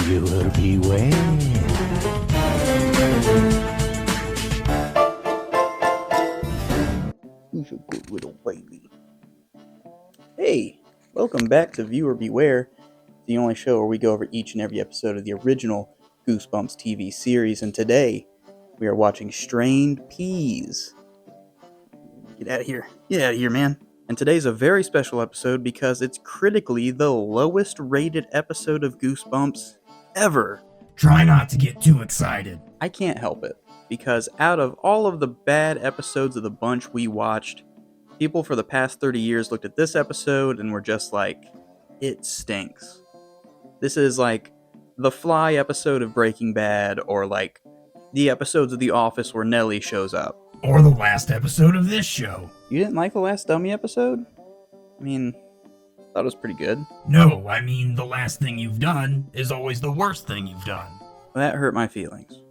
Viewer beware. Who's a good little baby? Hey, welcome back to Viewer Beware, the only show where we go over each and every episode of the original Goosebumps TV series, and today we are watching Strained Peas. Get out of here. Get out of here, man. And today's a very special episode because it's critically the lowest rated episode of Goosebumps ever. Try not to get too excited. I can't help it, because out of all of the bad episodes of the bunch we watched, people for the past 30 years looked at this episode and were just like, it stinks. This is like the Fly episode of Breaking Bad, or like the episodes of The Office where Nellie shows up. Or the last episode of this show. You didn't like the last Dummy episode? I mean, I thought it was pretty good. No, I mean, the last thing you've done is always the worst thing you've done. That hurt my feelings.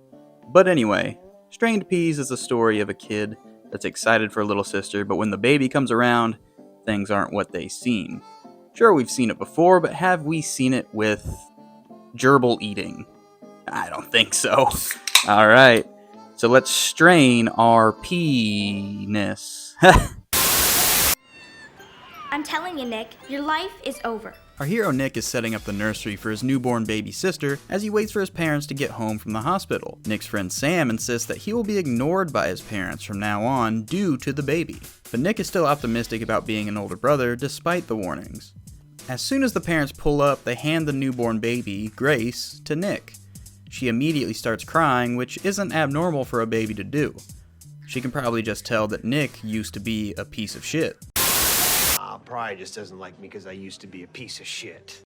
But anyway, Strained Peas is the story of a kid that's excited for a little sister, but when the baby comes around, things aren't what they seem. Sure, we've seen it before, but have we seen it with gerbil eating? I don't think so. Alright, so let's strain our penis. I'm telling you, Nick, your life is over. Our hero Nick is setting up the nursery for his newborn baby sister as he waits for his parents to get home from the hospital. Nick's friend Sam insists that he will be ignored by his parents from now on due to the baby. But Nick is still optimistic about being an older brother despite the warnings. As soon as the parents pull up, they hand the newborn baby, Grace, to Nick. She immediately starts crying, which isn't abnormal for a baby to do. She can probably just tell that Nick used to be a piece of shit. Probably just doesn't like me because I used to be a piece of shit.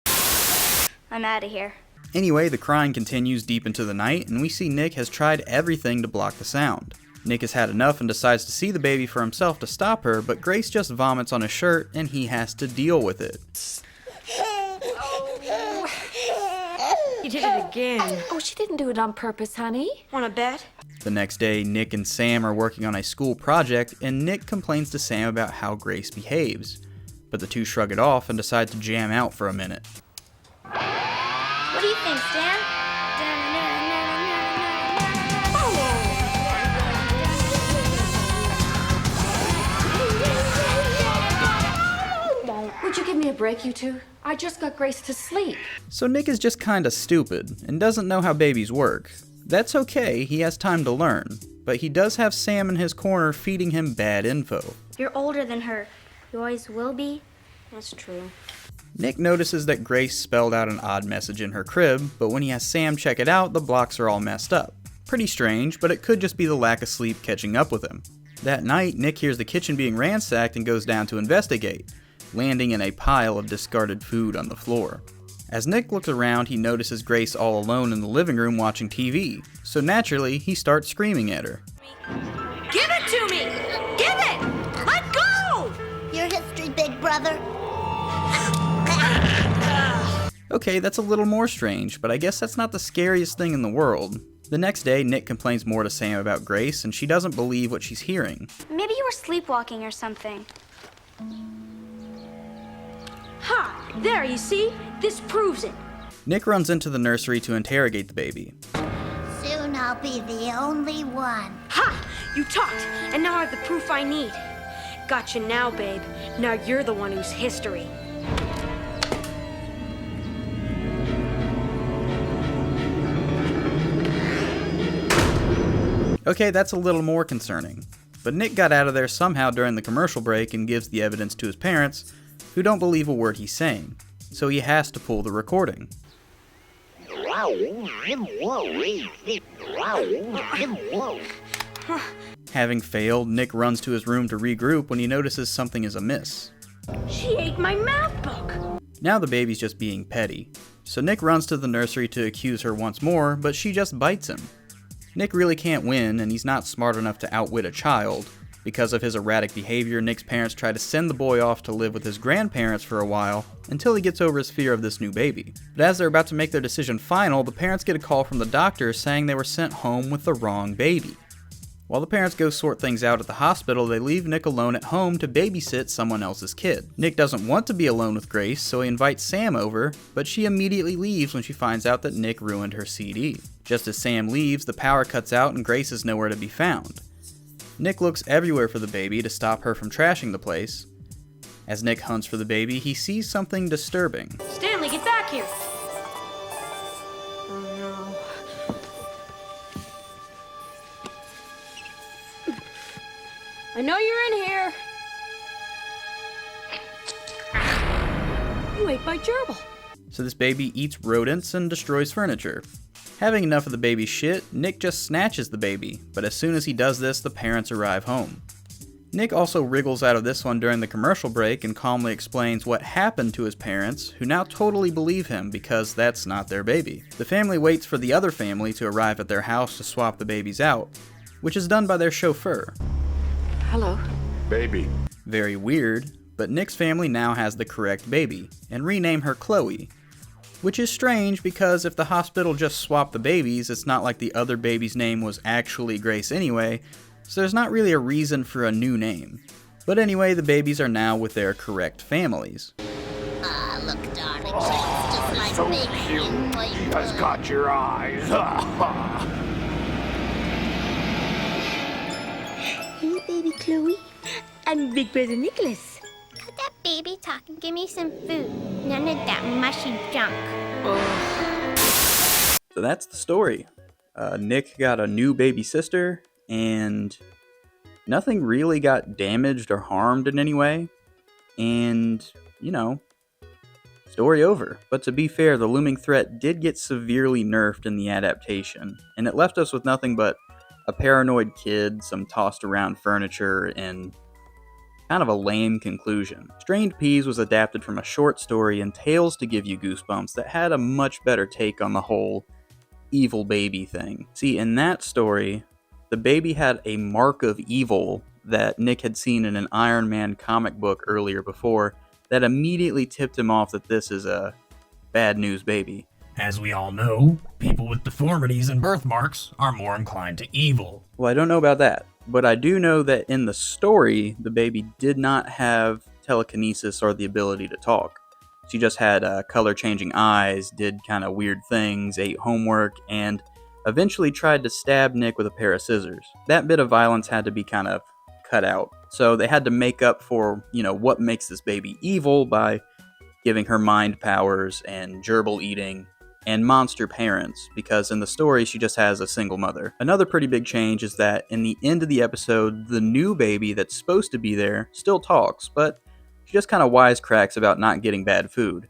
I'm out of here. Anyway, the crying continues deep into the night, and we see Nick has tried everything to block the sound. Nick has had enough and decides to see the baby for himself to stop her, but Grace just vomits on his shirt, and he has to deal with it. You did it again. Oh, she didn't do it on purpose, honey. Wanna bet? The next day, Nick and Sam are working on a school project, and Nick complains to Sam about how Grace behaves. But the two shrug it off and decide to jam out for a minute. What do you think, Stan? Would you give me a break, you two? I just got Grace to sleep. So Nick is just kinda stupid, and doesn't know how babies work. That's okay, he has time to learn. But he does have Sam in his corner feeding him bad info. You're older than her. You always will be. That's true. Nick notices that Grace spelled out an odd message in her crib, but when he has Sam check it out, the blocks are all messed up. Pretty strange, but it could just be the lack of sleep catching up with him. That night, Nick hears the kitchen being ransacked and goes down to investigate, landing in a pile of discarded food on the floor. As Nick looks around, he notices Grace all alone in the living room watching TV, so naturally, he starts screaming at her. Give it to me! Give it! Let go! Your history, big brother. Okay, that's a little more strange, but I guess that's not the scariest thing in the world. The next day, Nick complains more to Sam about Grace, and she doesn't believe what she's hearing. Maybe you were sleepwalking or something. Ha! There, you see? This proves it. Nick runs into the nursery to interrogate the baby. Soon I'll be the only one. Ha! You talked, and now I have the proof I need. Gotcha now, babe. Now you're the one who's history. Okay, that's a little more concerning. But Nick got out of there somehow during the commercial break and gives the evidence to his parents, who don't believe a word he's saying. So he has to pull the recording. Having failed, Nick runs to his room to regroup when he notices something is amiss. She ate my math book! Now the baby's just being petty. So Nick runs to the nursery to accuse her once more, but she just bites him. Nick really can't win, and he's not smart enough to outwit a child. Because of his erratic behavior, Nick's parents try to send the boy off to live with his grandparents for a while, until he gets over his fear of this new baby. But as they're about to make their decision final, the parents get a call from the doctor saying they were sent home with the wrong baby. While the parents go sort things out at the hospital, they leave Nick alone at home to babysit someone else's kid. Nick doesn't want to be alone with Grace, so he invites Sam over, but she immediately leaves when she finds out that Nick ruined her CD. Just as Sam leaves, the power cuts out and Grace is nowhere to be found. Nick looks everywhere for the baby to stop her from trashing the place. As Nick hunts for the baby, he sees something disturbing. Stanley, get back here! Oh no. I know you're in here. You ate my gerbil. So this baby eats rodents and destroys furniture. Having enough of the baby's shit, Nick just snatches the baby, but as soon as he does this, the parents arrive home. Nick also wriggles out of this one during the commercial break and calmly explains what happened to his parents, who now totally believe him because that's not their baby. The family waits for the other family to arrive at their house to swap the babies out, which is done by their chauffeur. Hello. Baby. Very weird, but Nick's family now has the correct baby, and rename her Chloe. Which is strange because if the hospital just swapped the babies, it's not like the other baby's name was actually Grace anyway, so there's not really a reason for a new name. But anyway, the babies are now with their correct families. Ah, look, darling, she's just like So me. cute. She has got your eyes. Hey, baby Chloe. I'm Big Brother Nicholas. Cut that baby talk and give me some food. None of that mushy junk. So that's the story. Nick got a new baby sister, and nothing really got damaged or harmed in any way. And, story over. But to be fair, the looming threat did get severely nerfed in the adaptation, and it left us with nothing but a paranoid kid, some tossed around furniture, and kind of a lame conclusion. Strained Peas was adapted from a short story in Tales to Give You Goosebumps that had a much better take on the whole evil baby thing. See, in that story, the baby had a mark of evil that Nick had seen in an Iron Man comic book earlier before that immediately tipped him off that this is a bad news baby. As we all know, people with deformities and birthmarks are more inclined to evil. Well, I don't know about that, but I do know that in the story, the baby did not have telekinesis or the ability to talk. She just had color-changing eyes, did kind of weird things, ate homework, and eventually tried to stab Nick with a pair of scissors. That bit of violence had to be kind of cut out. So they had to make up for, what makes this baby evil by giving her mind powers and gerbil eating and monster parents, because in the story she just has a single mother. Another pretty big change is that in the end of the episode, the new baby that's supposed to be there still talks, but she just kind of wisecracks about not getting bad food.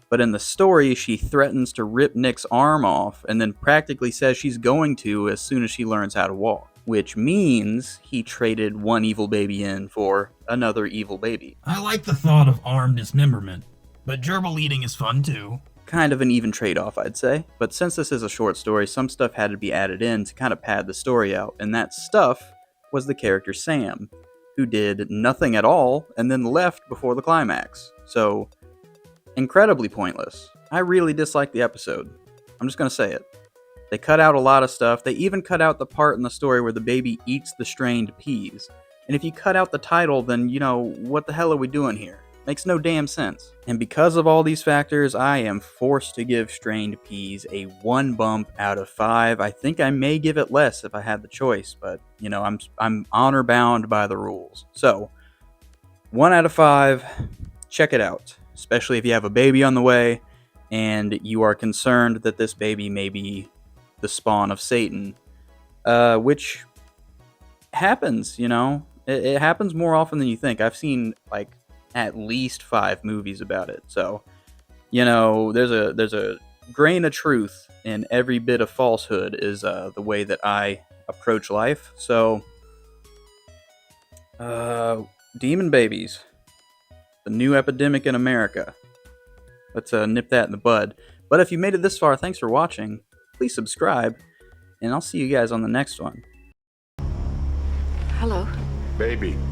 But in the story, she threatens to rip Nick's arm off and then practically says she's going to as soon as she learns how to walk. Which means he traded one evil baby in for another evil baby. I like the thought of arm dismemberment, but gerbil eating is fun too. Kind of an even trade-off, I'd say. But since this is a short story, some stuff had to be added in to kind of pad the story out, and that stuff was the character Sam, who did nothing at all and then left before the climax. So, incredibly pointless. I really disliked the episode. I'm just gonna say it. They cut out a lot of stuff. They even cut out the part in the story where the baby eats the strained peas. And if you cut out the title, then, what the hell are we doing here? Makes no damn sense. And because of all these factors, I am forced to give Strained Peas a 1 bump out of 5. I think I may give it less if I had the choice, but, I'm honor bound by the rules. So, 1 out of 5, check it out. Especially if you have a baby on the way, and you are concerned that this baby may be the spawn of Satan. Which happens, It happens more often than you think. I've seen, at least 5 movies about it. So, there's a grain of truth in every bit of falsehood is the way that I approach life. So, demon babies, the new epidemic in America. Let's nip that in the bud. But if you made it this far, thanks for watching. Please subscribe, and I'll see you guys on the next one. Hello. Baby.